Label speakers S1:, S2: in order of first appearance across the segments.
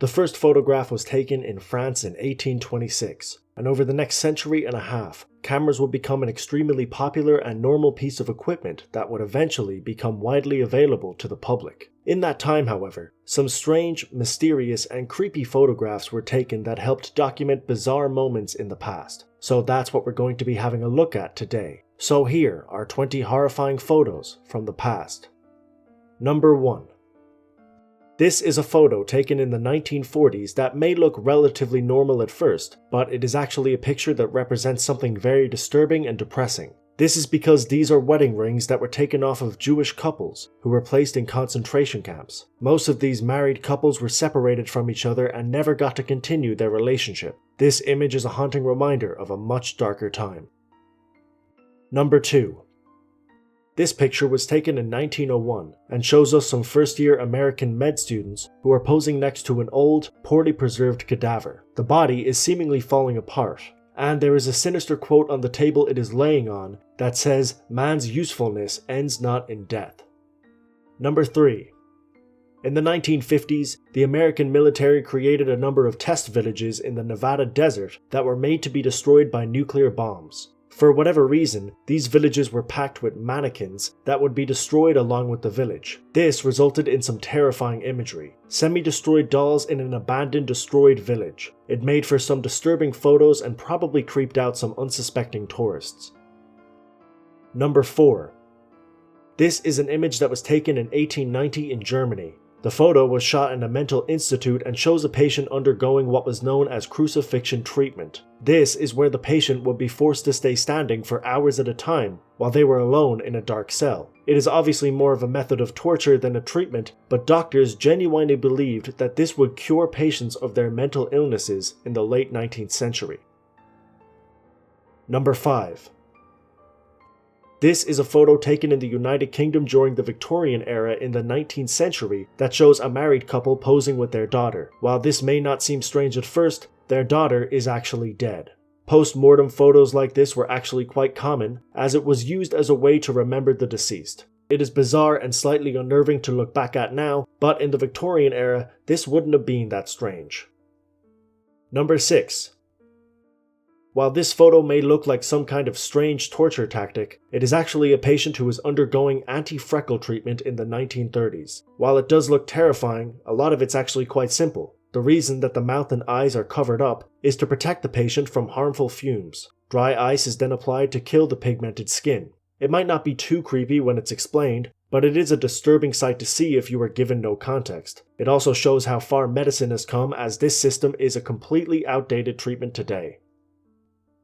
S1: The first photograph was taken in France in 1826, and over the next century and a half, cameras would become an extremely popular and normal piece of equipment that would eventually become widely available to the public. In that time, however, some strange, mysterious, and creepy photographs were taken that helped document bizarre moments in the past. So that's what we're going to be having a look at today. So here are 20 horrifying photos from the past. Number 1. This is a photo taken in the 1940s that may look relatively normal at first, but it is actually a picture that represents something very disturbing and depressing. This is because these are wedding rings that were taken off of Jewish couples who were placed in concentration camps. Most of these married couples were separated from each other and never got to continue their relationship. This image is a haunting reminder of a much darker time. Number 2. This picture was taken in 1901 and shows us some first-year American med students who are posing next to an old, poorly preserved cadaver. The body is seemingly falling apart, and there is a sinister quote on the table it is laying on that says, "Man's usefulness ends not in death." Number 3. In the 1950s, the American military created a number of test villages in the Nevada desert that were made to be destroyed by nuclear bombs. For whatever reason, these villages were packed with mannequins that would be destroyed along with the village. This resulted in some terrifying imagery. Semi-destroyed dolls in an abandoned, destroyed village. It made for some disturbing photos and probably creeped out some unsuspecting tourists. Number 4. This is an image that was taken in 1890 in Germany. The photo was shot in a mental institute and shows a patient undergoing what was known as crucifixion treatment. This is where the patient would be forced to stay standing for hours at a time while they were alone in a dark cell. It is obviously more of a method of torture than a treatment, but doctors genuinely believed that this would cure patients of their mental illnesses in the late 19th century. Number 5. This is a photo taken in the United Kingdom during the Victorian era in the 19th century that shows a married couple posing with their daughter. While this may not seem strange at first, their daughter is actually dead. Post-mortem photos like this were actually quite common, as it was used as a way to remember the deceased. It is bizarre and slightly unnerving to look back at now, but in the Victorian era, this wouldn't have been that strange. Number 6. While this photo may look like some kind of strange torture tactic, it is actually a patient who was undergoing anti-freckle treatment in the 1930s. While it does look terrifying, a lot of it's actually quite simple. The reason that the mouth and eyes are covered up is to protect the patient from harmful fumes. Dry ice is then applied to kill the pigmented skin. It might not be too creepy when it's explained, but it is a disturbing sight to see if you are given no context. It also shows how far medicine has come, as this system is a completely outdated treatment today.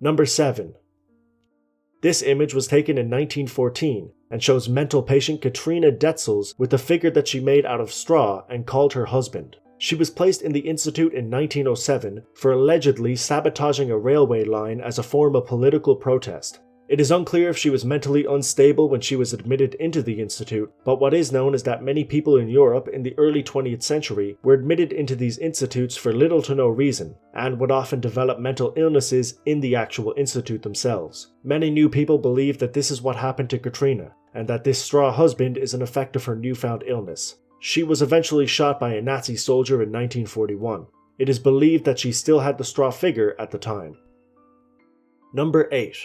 S1: Number 7. This image was taken in 1914 and shows mental patient Katrina Detzels with a figure that she made out of straw and called her husband. She was placed in the institute in 1907 for allegedly sabotaging a railway line as a form of political protest. It is unclear if she was mentally unstable when she was admitted into the institute, but what is known is that many people in Europe in the early 20th century were admitted into these institutes for little to no reason, and would often develop mental illnesses in the actual institute themselves. Many new people believe that this is what happened to Katrina, and that this straw husband is an effect of her newfound illness. She was eventually shot by a Nazi soldier in 1941. It is believed that she still had the straw figure at the time. Number 8.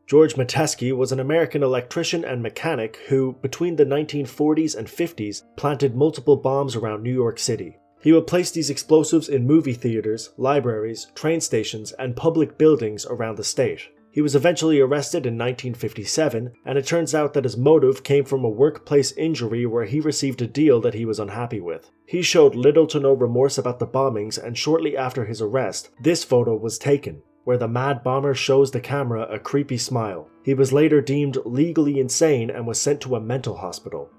S1: George Metesky was an American electrician and mechanic who, between the 1940s and 50s, planted multiple bombs around New York City. He would place these explosives in movie theaters, libraries, train stations, and public buildings around the state. He was eventually arrested in 1957, and it turns out that his motive came from a workplace injury where he received a deal that he was unhappy with. He showed little to no remorse about the bombings, and shortly after his arrest, this photo was taken, where the mad bomber shows the camera a creepy smile. He was later deemed legally insane and was sent to a mental hospital.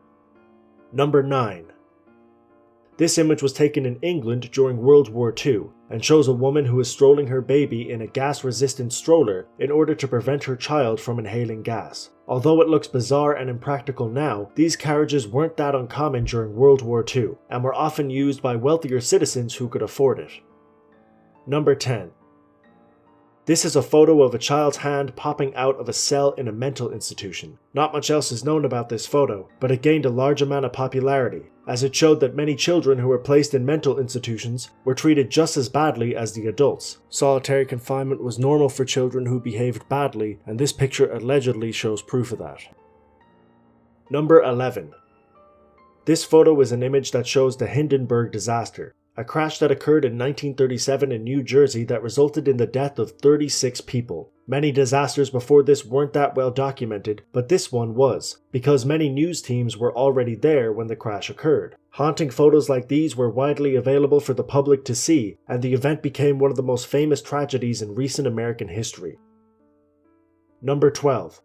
S1: Number 9. This image was taken in England during World War II and shows a woman who is strolling her baby in a gas-resistant stroller in order to prevent her child from inhaling gas. Although it looks bizarre and impractical now, these carriages weren't that uncommon during World War II and were often used by wealthier citizens who could afford it. Number 10. This is a photo of a child's hand popping out of a cell in a mental institution. Not much else is known about this photo, but it gained a large amount of popularity, as it showed that many children who were placed in mental institutions were treated just as badly as the adults. Solitary confinement was normal for children who behaved badly, and this picture allegedly shows proof of that. Number 11. This photo is an image that shows the Hindenburg disaster, a crash that occurred in 1937 in New Jersey that resulted in the death of 36 people. Many disasters before this weren't that well documented, but this one was, because many news teams were already there when the crash occurred. Haunting photos like these were widely available for the public to see, and the event became one of the most famous tragedies in recent American history. Number 12.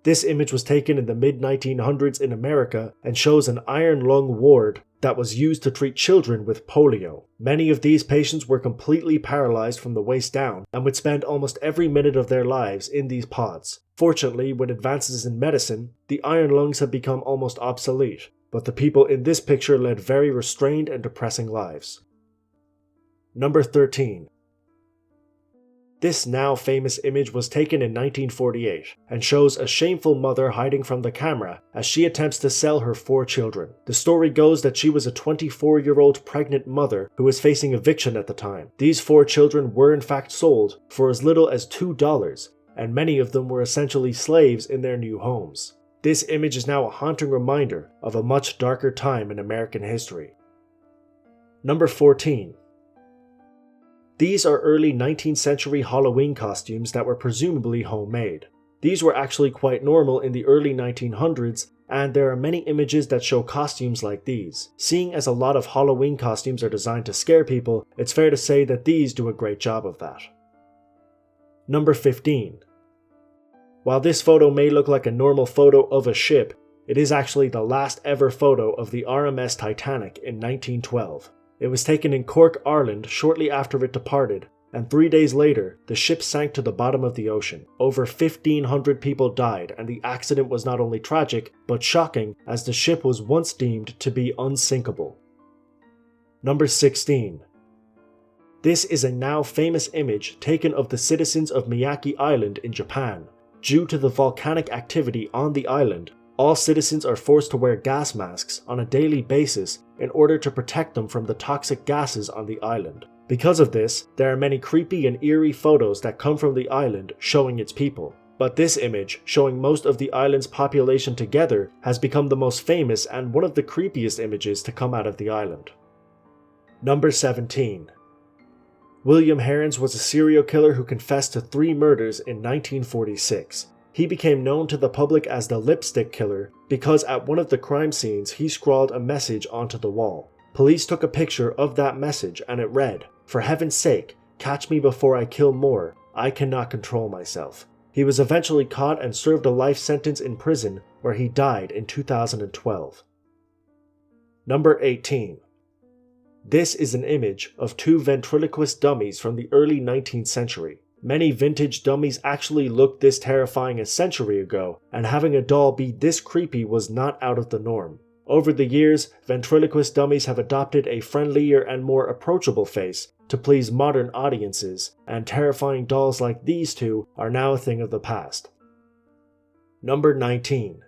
S1: This image was taken in the mid-1900s in America and shows an iron lung ward that was used to treat children with polio. Many of these patients were completely paralyzed from the waist down and would spend almost every minute of their lives in these pods. Fortunately, with advances in medicine, the iron lungs have become almost obsolete, but the people in this picture led very restrained and depressing lives. Number 13. This now famous image was taken in 1948 and shows a shameful mother hiding from the camera as she attempts to sell her 4 children. The story goes that she was a 24-year-old pregnant mother who was facing eviction at the time. These 4 children were in fact sold for as little as $2, and many of them were essentially slaves in their new homes. This image is now a haunting reminder of a much darker time in American history. Number 14. These are early 19th century Halloween costumes that were presumably homemade. These were actually quite normal in the early 1900s, and there are many images that show costumes like these. Seeing as a lot of Halloween costumes are designed to scare people, it's fair to say that these do a great job of that. Number 15. While this photo may look like a normal photo of a ship, it is actually the last ever photo of the RMS Titanic in 1912. It was taken in Cork, Ireland shortly after it departed, and 3 days later, the ship sank to the bottom of the ocean. Over 1,500 people died, and the accident was not only tragic, but shocking, as the ship was once deemed to be unsinkable. Number 16. This is a now famous image taken of the citizens of Miyake Island in Japan. Due to the volcanic activity on the island, all citizens are forced to wear gas masks on a daily basis in order to protect them from the toxic gases on the island. Because of this, there are many creepy and eerie photos that come from the island showing its people. But this image, showing most of the island's population together, has become the most famous and one of the creepiest images to come out of the island. Number 17. William Herons was a serial killer who confessed to 3 murders in 1946. He became known to the public as the Lipstick Killer because at one of the crime scenes he scrawled a message onto the wall. Police took a picture of that message and it read, "For heaven's sake, catch me before I kill more. I cannot control myself." He was eventually caught and served a life sentence in prison where he died in 2012. Number 18. This is an image of 2 ventriloquist dummies from the early 19th century. Many vintage dummies actually looked this terrifying a century ago, and having a doll be this creepy was not out of the norm. Over the years, ventriloquist dummies have adopted a friendlier and more approachable face to please modern audiences, and terrifying dolls like these 2 are now a thing of the past. Number 19.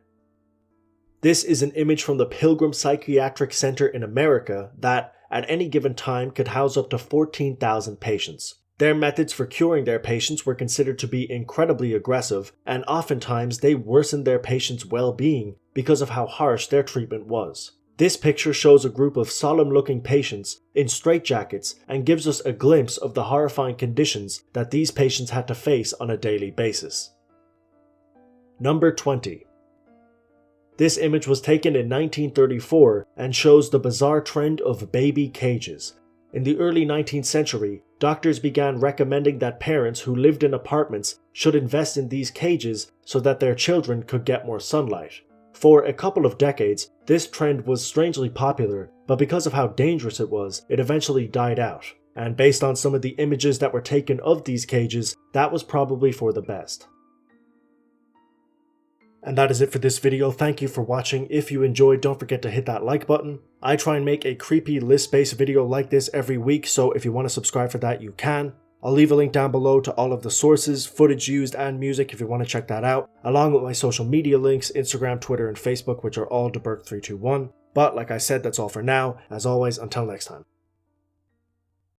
S1: This is an image from the Pilgrim Psychiatric Center in America that, at any given time, could house up to 14,000 patients. Their methods for curing their patients were considered to be incredibly aggressive, and oftentimes they worsened their patients' well-being because of how harsh their treatment was. This picture shows a group of solemn-looking patients in straitjackets and gives us a glimpse of the horrifying conditions that these patients had to face on a daily basis. Number 20. This image was taken in 1934 and shows the bizarre trend of baby cages. In the early 19th century, doctors began recommending that parents who lived in apartments should invest in these cages so that their children could get more sunlight. For a couple of decades, this trend was strangely popular, but because of how dangerous it was, it eventually died out. And based on some of the images that were taken of these cages, that was probably for the best. And that is it for this video. Thank you for watching. If you enjoyed, don't forget to hit that like button. I try and make a creepy list-based video like this every week, so if you want to subscribe for that, you can. I'll leave a link down below to all of the sources, footage used, and music if you want to check that out, along with my social media links, Instagram, Twitter, and Facebook, which are all DeBerk321. But like I said, that's all for now. As always, until next time.